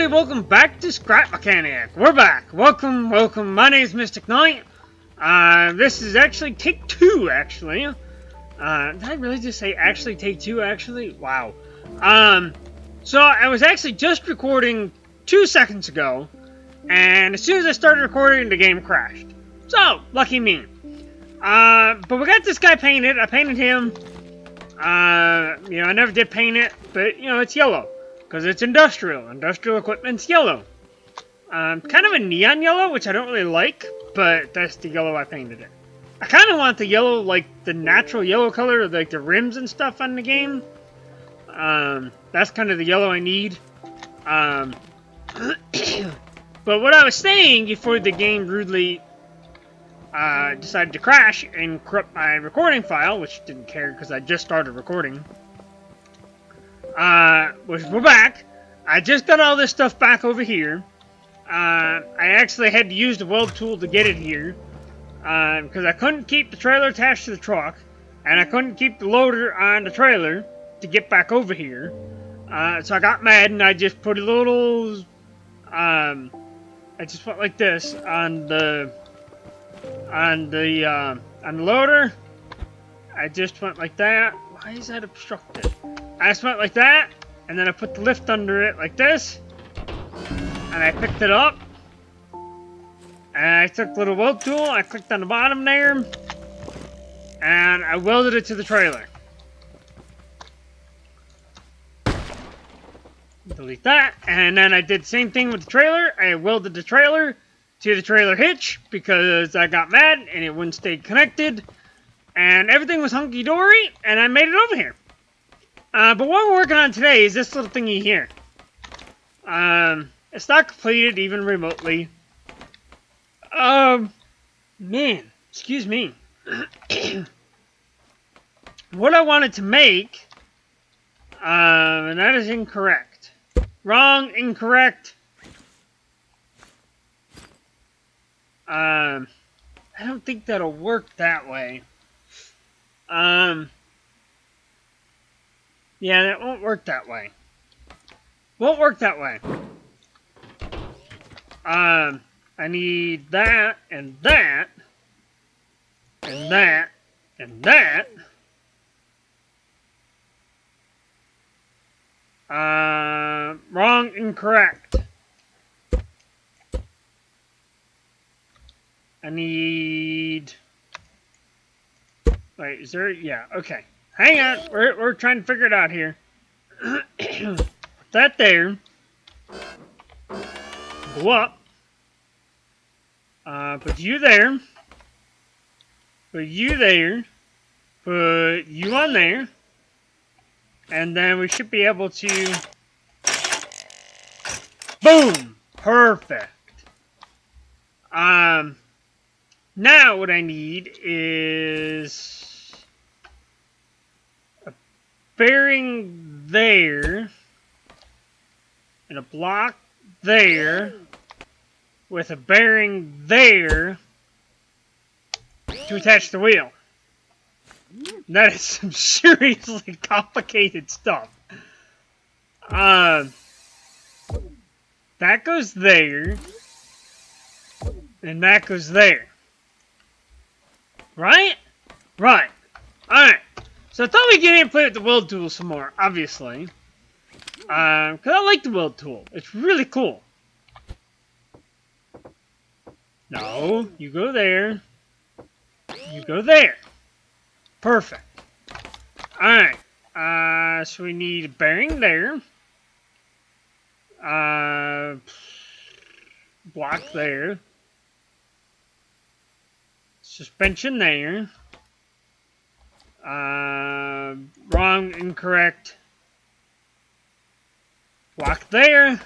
everybody, welcome back to Scrap Mechanic. We're back. Welcome. My name is Mystic Knight. This is actually take 2, actually. Did I really just say actually take 2, actually? Wow. So I was actually just recording 2 seconds ago, and as soon as I started recording, the game crashed. So, lucky me. But we got this guy painted. I painted him. I never did paint it, but, it's yellow. Because it's industrial. Industrial equipment's yellow. Kind of a neon yellow, which I don't really like, but that's the yellow I painted it. I kind of want the yellow, like the natural yellow color, like the rims and stuff on the game. That's kind of the yellow I need. But what I was saying before the game rudely decided to crash and corrupt my recording file, which didn't care because I just started recording. We're back. I just got all this stuff back over here. I actually had to use the weld tool to get it here. Because I couldn't keep the trailer attached to the truck. And I couldn't keep the loader on the trailer to get back over here. So I got mad and I just put a little... I just went like this on the loader. I just went like that. Why is that obstructed? I just went like that, and then I put the lift under it like this, and I picked it up, and I took the little weld tool, I clicked on the bottom there, and I welded it to the trailer. Delete that, and then I did the same thing with the trailer. I welded the trailer to the trailer hitch, because I got mad, and it wouldn't stay connected, and everything was hunky-dory, and I made it over here. But what we're working on today is this little thingy here. It's not completed even remotely. Man, excuse me. What I wanted to make, and that is incorrect. Wrong, incorrect. I don't think that'll work that way. Yeah, that won't work that way. Won't work that way. I need that, and that, and that, and that. Wrong, incorrect. I need... Wait, is there... Yeah, okay. Hang on, we're trying to figure it out here. Put that there. Go up. Put you there. Put you there. Put you on there. And then we should be able to... Boom! Perfect. Now what I need is... bearing there, and a block there, with a bearing there, to attach the wheel. That is some seriously complicated stuff. That goes there, and that goes there. Right? Right. Alright. So I thought we'd get in and play with the weld tool some more, obviously. Because I like the weld tool. It's really cool. No, you go there. You go there. Perfect. Alright. So we need a bearing there. Block there. Suspension there. Wrong, incorrect. Block there.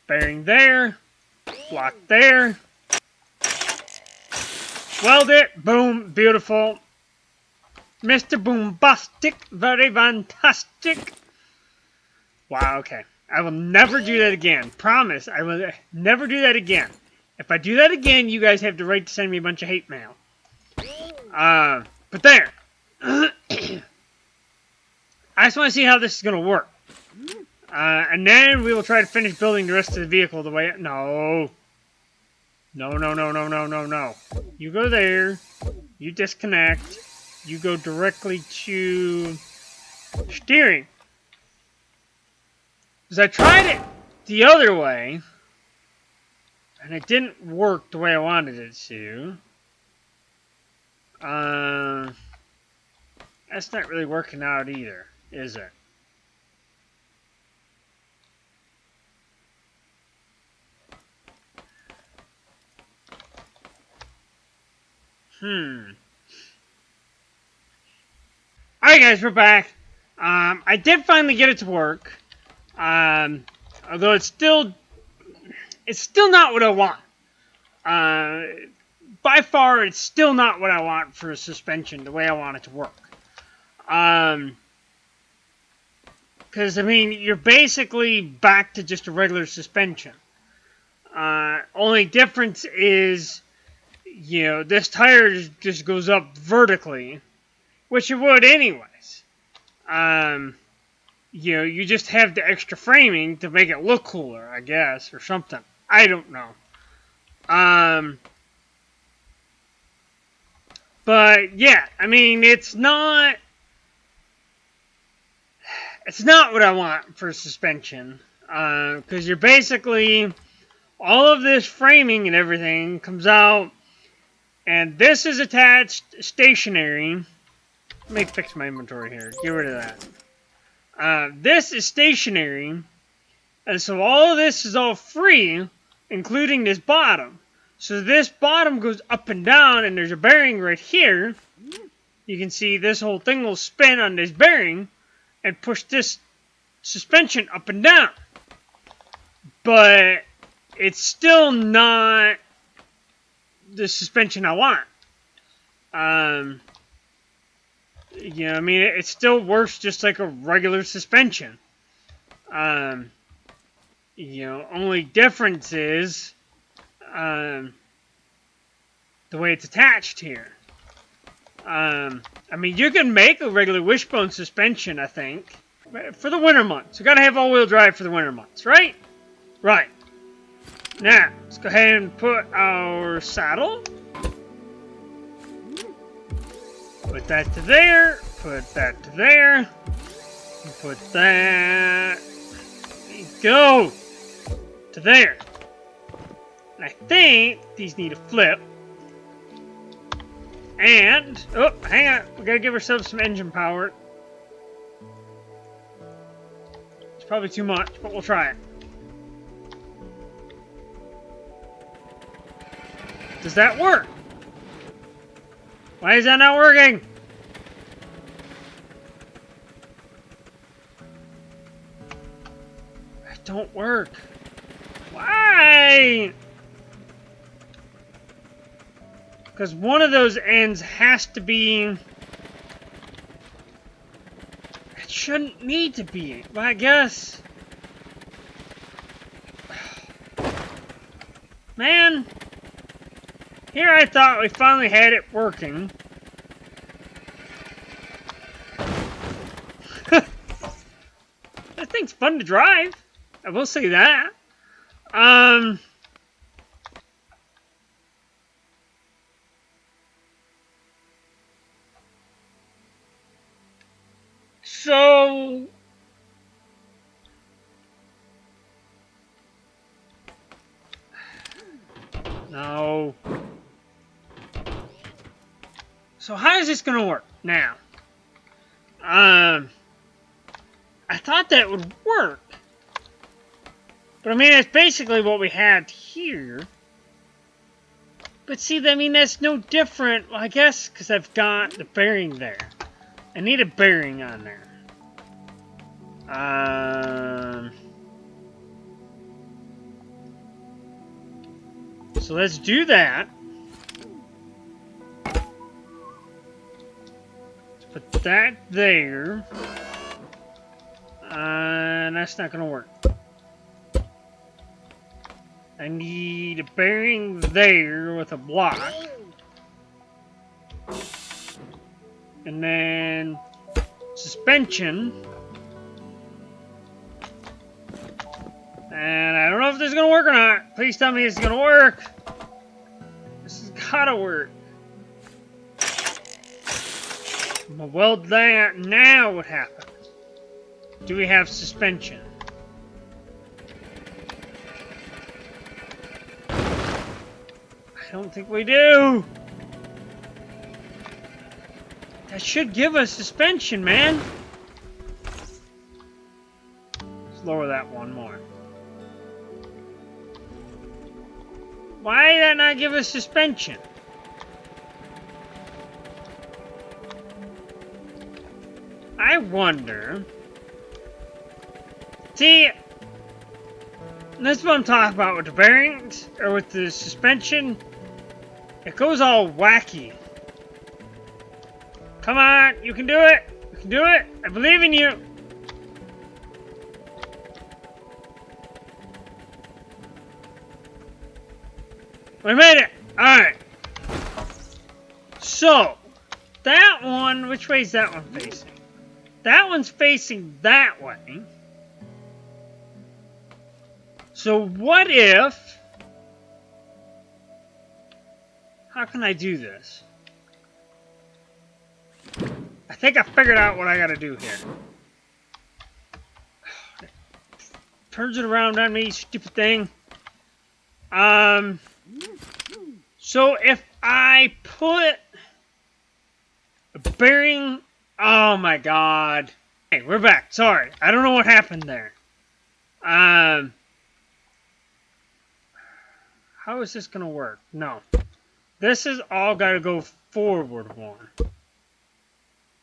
Bearing there. Block there. Weld it. Boom. Beautiful. Mr. Boombastic. Very fantastic. Wow, okay. I will never do that again. Promise. I will never do that again. If I do that again, you guys have the right to send me a bunch of hate mail. But there. I just want to see how this is going to work. And then we will try to finish building the rest of the vehicle the way... No. No, no, no, no, no, no, no. You go there. You disconnect. You go directly to steering. Because I tried it the other way. And it didn't work the way I wanted it to. That's not really working out either, is it? Alright guys, we're back. I did finally get it to work. Although it's still not what I want. By far, it's still not what I want for a suspension, the way I want it to work. Because, I mean, you're basically back to just a regular suspension. Only difference is, you know, this tire just goes up vertically, which it would anyways. You know, you just have the extra framing to make it look cooler, I guess, or something. I don't know. But, yeah, I mean, it's not what I want for suspension. Because you're basically, all of this framing and everything comes out, and this is attached stationary. Let me fix my inventory here. Get rid of that. This is stationary, and so all of this is all free, including this bottom. So this bottom goes up and down, and there's a bearing right here. You can see this whole thing will spin on this bearing and push this suspension up and down. But it's still not the suspension I want. You know, I mean, it still works just like a regular suspension. You know, only difference is the way it's attached here. I mean, you can make a regular wishbone suspension, I think, for the winter months. You gotta have all-wheel drive for the winter months, right? Right. Now, let's go ahead and put our saddle. Put that to there. Put that to there. Put that... There you go. To there. And I think these need a flip. And... Oh, hang on. We gotta give ourselves some engine power. It's probably too much, but we'll try it. Does that work? Why is that not working? It don't work. Why? Because one of those ends has to be... It shouldn't need to be. Well, I guess... Man... Here I thought we finally had it working. That thing's fun to drive. I will say that. So... No. So how is this going to work now? I thought that would work. But I mean, that's basically what we had here. But see, I mean, that's no different, well, I guess, because I've got the bearing there. I need a bearing on there. So let's do that. Put that there. And that's not going to work. I need a bearing there with a block. And then suspension And I don't know if this is going to work or not. Please tell me it's going to work. This has got to work. I'm going to weld that. Now what happens? Do we have suspension? I don't think we do. That should give us suspension, man. Let's lower that one more. Why did that not give us suspension? I wonder. See, this is what I'm talking about with the bearings, or with the suspension. It goes all wacky. Come on, you can do it. You can do it. I believe in you. We made it. Alright. So, that one, which way is that one facing? That one's facing that way. So what if... How can I do this? I think I figured out what I gotta do here. Turns it around on me, stupid thing. So if I put a bearing... Oh my god. Hey, we're back. Sorry. I don't know what happened there. How is this gonna work? No. This is all gotta go forward one.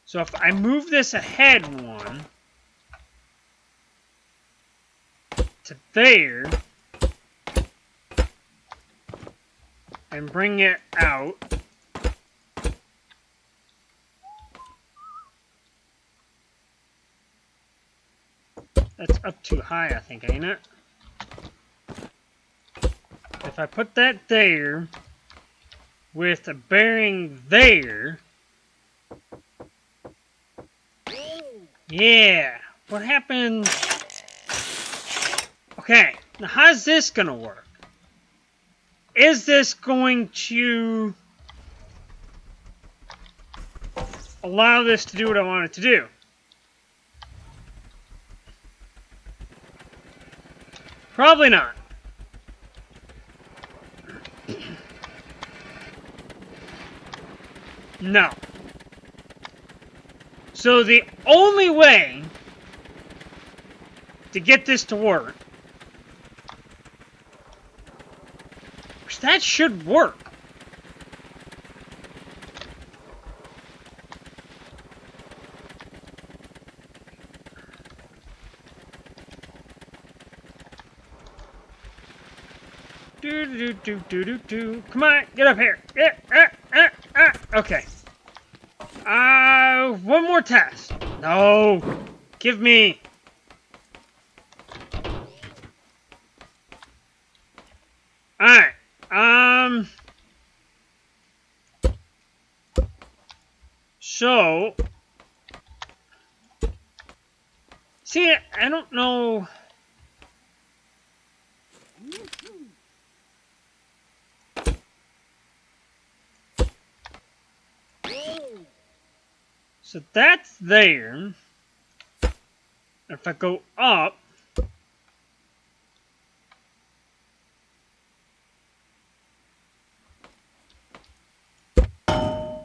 So if I move this ahead one to there and bring it out, that's up too high, I think, ain't it? If I put that there with a bearing there, yeah, what happened? Okay, now how's this gonna work? Is this going to allow this to do what I want it to do? Probably not. No. So the only way to get this to work, which that should work, do. Come on, get up here. Okay. One more test. No. Give me. Alright. So. See, I don't know. So that's there. If I go up,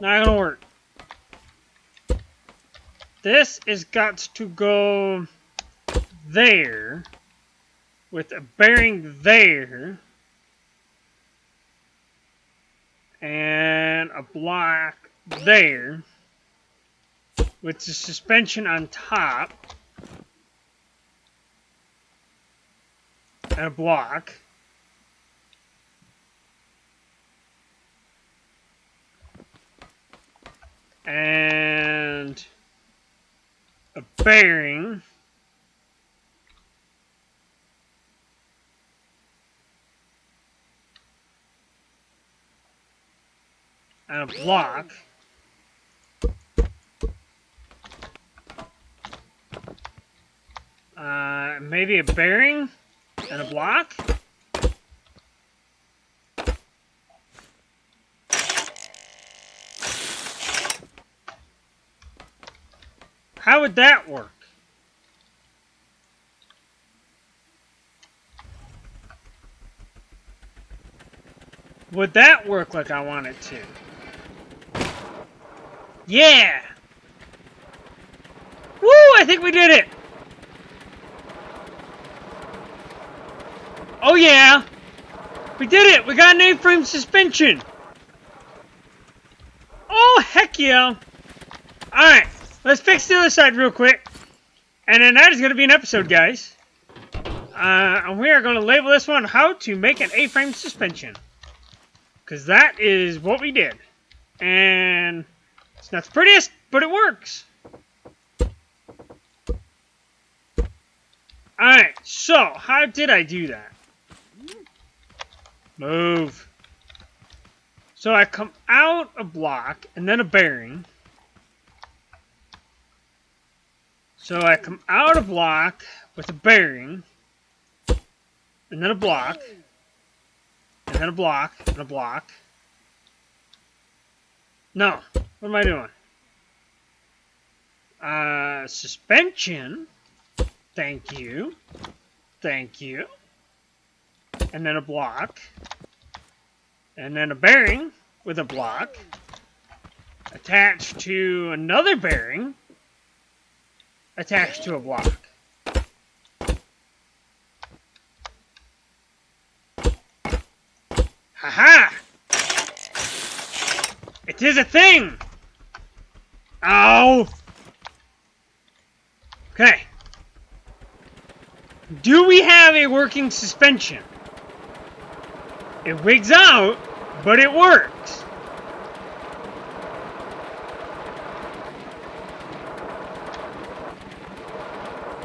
not gonna work. This has got to go there with a bearing there and a block there with the suspension on top and a block. And a bearing. And a block. Maybe a bearing? And a block. How would that work? Would that work like I want it to? Yeah! Woo! I think we did it! Oh yeah! We did it! We got an A-frame suspension! Oh, heck yeah! Alright, let's fix the other side real quick. And then that is going to be an episode, guys. And we are going to label this one, How to Make an A-Frame Suspension. Because that is what we did. And it's not the prettiest, but it works. Alright, so how did I do that? Move. So I come out a block and then a bearing. So I come out a block with a bearing and then a block and then a block and a block. No, what am I doing? Suspension. Thank you. Thank you. And then a block. And then a bearing with a block. Attached to another bearing. Attached to a block. Haha! It is a thing! Ow! Okay. Do we have a working suspension? It wigs out, but it works.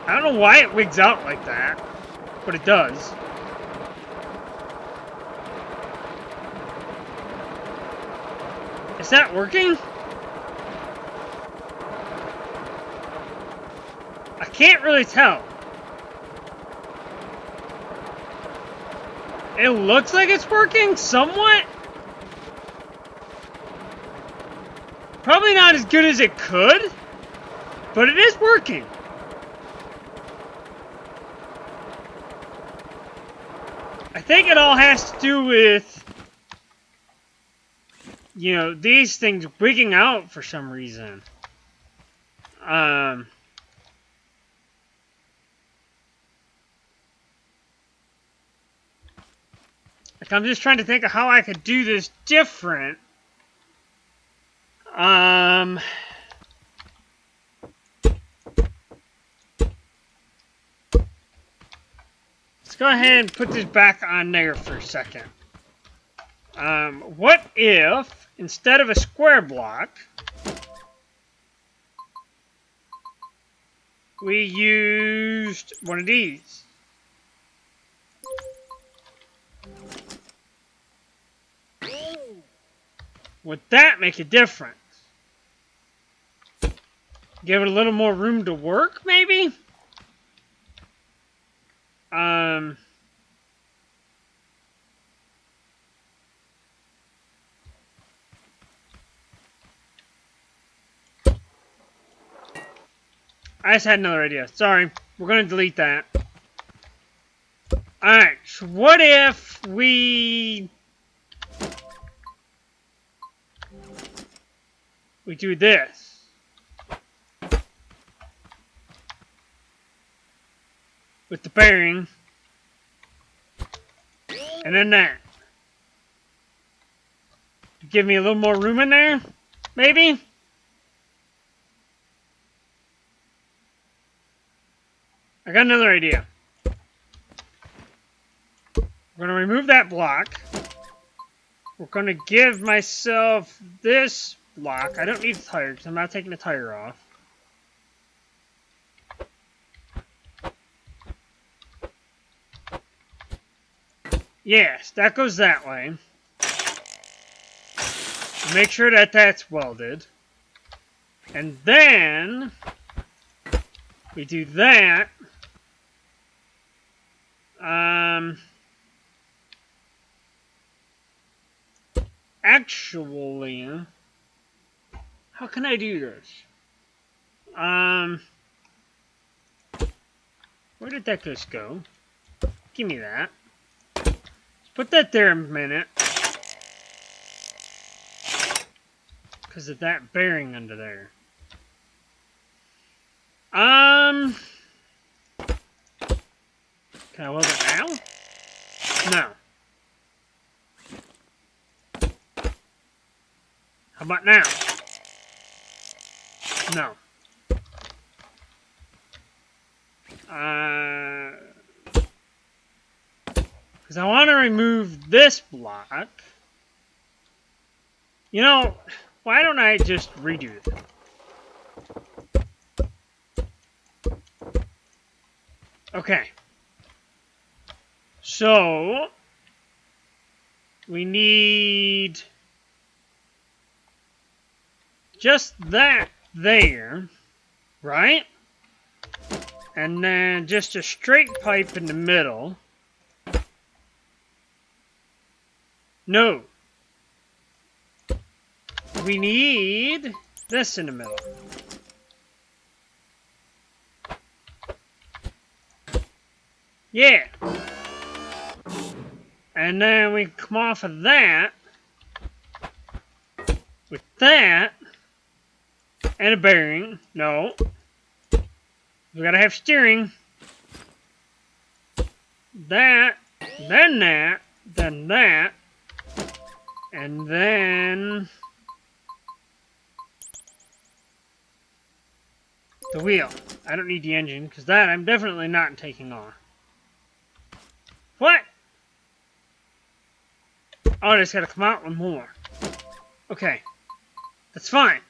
I don't know why it wigs out like that, but it does. Is that working? I can't really tell. It looks like it's working somewhat. Probably not as good as it could, but it is working. I think it all has to do with, you know, these things wigging out for some reason. Like, I'm just trying to think of how I could do this different. Let's go ahead and put this back on there for a second. What if, instead of a square block, we used one of these? Would that make a difference? Give it a little more room to work, maybe? I just had another idea. Sorry. We're going to delete that. Alright, so what if we do this? With the bearing. And then that. Give me a little more room in there? Maybe? I got another idea. We're going to remove that block. We're going to give myself this block. I don't need the tire because I'm not taking the tire off. Yes, that goes that way. Make sure that that's welded. And then we do that. Actually, how can I do this? Where did that just go? Give me that. Let's put that there a minute. Because of that bearing under there. Can I weld it now? No. How about now? No. Because I want to remove this block. You know, why don't I just redo it? Okay. So, we need just that there, right? And then just a straight pipe in the middle. No. We need this in the middle. Yeah. And then we come off of that with that and a bearing. No. We gotta have steering. That, then that, then that, and then the wheel. I don't need the engine, because that I'm definitely not taking on. What? Oh, I just gotta come out one more. Okay. That's fine.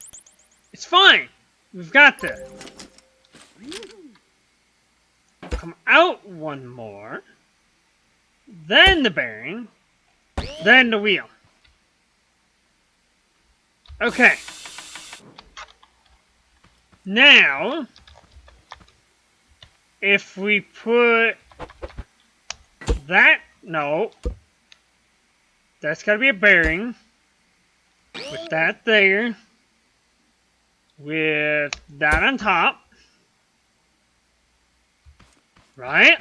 It's fine. We've got this. Come out one more. Then the bearing. Then the wheel. Okay. Now, if we put that, no, that's got to be a bearing. With that there. With that on top. Right?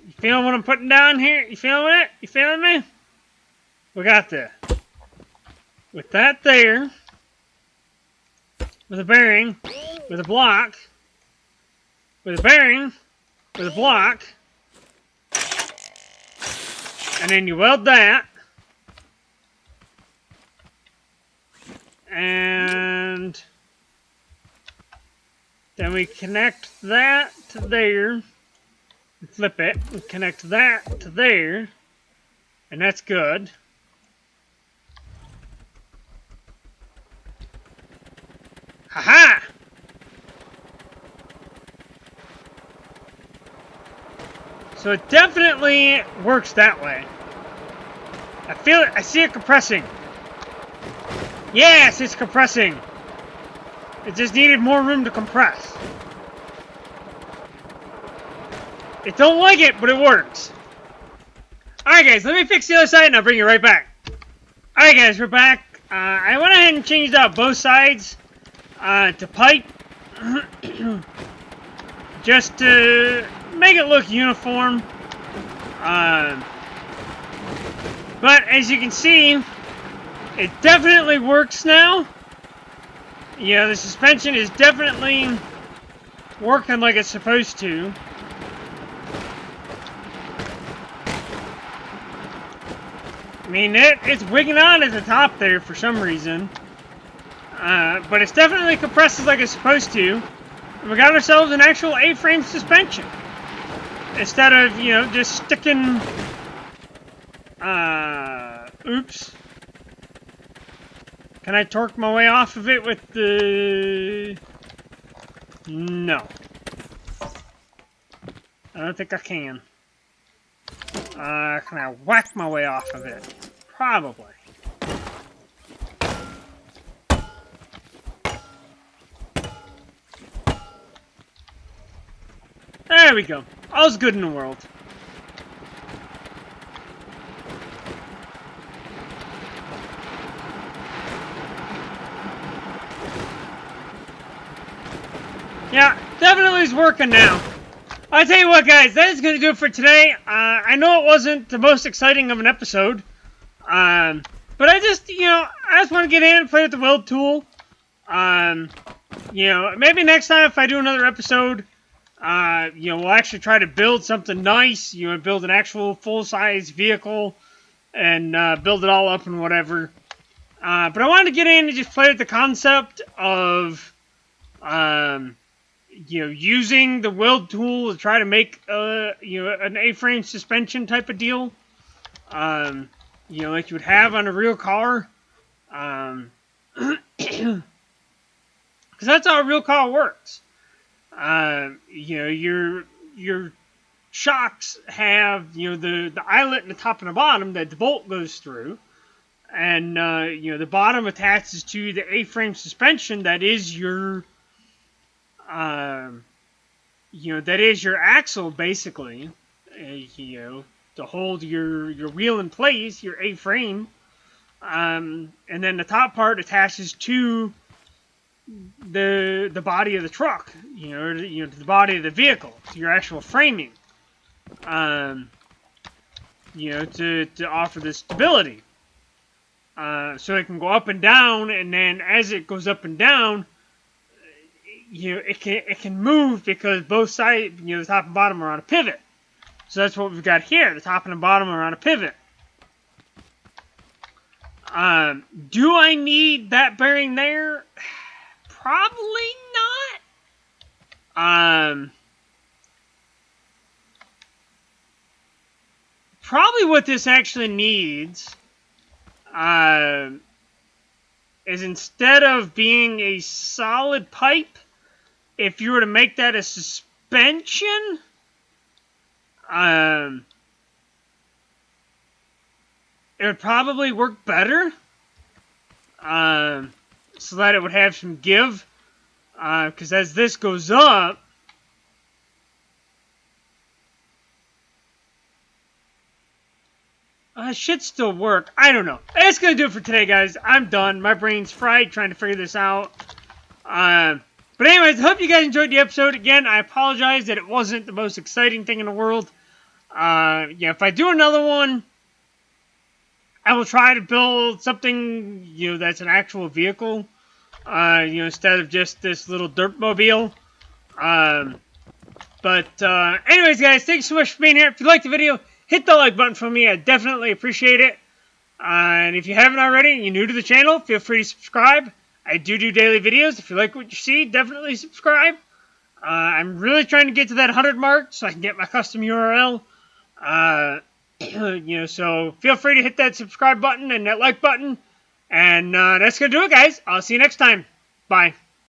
You feeling what I'm putting down here? You feeling it? You feeling me? We got this. With that there. With a bearing. With a block. With a bearing. With a block. And then you weld that. And then we connect that to there. And flip it. And connect that to there. And that's good. Haha! So it definitely works that way. I feel it. I see it compressing. Yes, it's compressing. It just needed more room to compress. It don't like it, but it works. Alright guys, let me fix the other side and I'll bring you right back. Alright guys, we're back. I went ahead and changed out both sides to pipe. Just to make it look uniform. But as you can see, it definitely works now. Yeah, the suspension is definitely working like it's supposed to. I mean, it's wigging out at the top there for some reason. But it's definitely compresses like it's supposed to. And we got ourselves an actual A-frame suspension. Instead of, you know, just sticking... oops. Can I torque my way off of it with the... No. I don't think I can. Can I whack my way off of it? Probably. There we go. All's good in the world. Yeah, definitely is working now. I'll tell you what, guys, that is going to do it for today. I know it wasn't the most exciting of an episode. But I just, I just want to get in and play with the Weld tool. Maybe next time if I do another episode, we'll actually try to build something nice. Build an actual full-size vehicle and build it all up and whatever. But I wanted to get in and just play with the concept of, using the Weld tool to try to make, an A-frame suspension type of deal. Like you would have on a real car. Because that's how a real car works. Your shocks have, the eyelet and the top and the bottom that the bolt goes through. And, the bottom attaches to the A-frame suspension that is your, that is your axle, basically. To hold your wheel in place, your A-frame. And then the top part attaches to the body of the truck, to the body of the vehicle, to your actual framing. To offer the stability. So it can go up and down, and then as it goes up and down, it can move because both sides, the top and bottom are on a pivot. So that's what we've got here. The top and the bottom are on a pivot. Do I need that bearing there? Probably not. Probably what this actually needs is, instead of being a solid pipe, if you were to make that a suspension, it would probably work better, so that it would have some give, because as this goes up, it should still work. I don't know. That's going to do it for today, guys. I'm done. My brain's fried trying to figure this out. But anyways, I hope you guys enjoyed the episode. Again, I apologize that it wasn't the most exciting thing in the world. If I do another one, I will try to build something, that's an actual vehicle, instead of just this little dirt mobile. Anyways, guys, thanks so much for being here. If you liked the video, hit the like button for me. I definitely appreciate it. And if you haven't already and you're new to the channel, feel free to subscribe. I do daily videos. If you like what you see, definitely subscribe. I'm really trying to get to that 100 mark so I can get my custom URL. So feel free to hit that subscribe button and that like button. And that's going to do it, guys. I'll see you next time. Bye.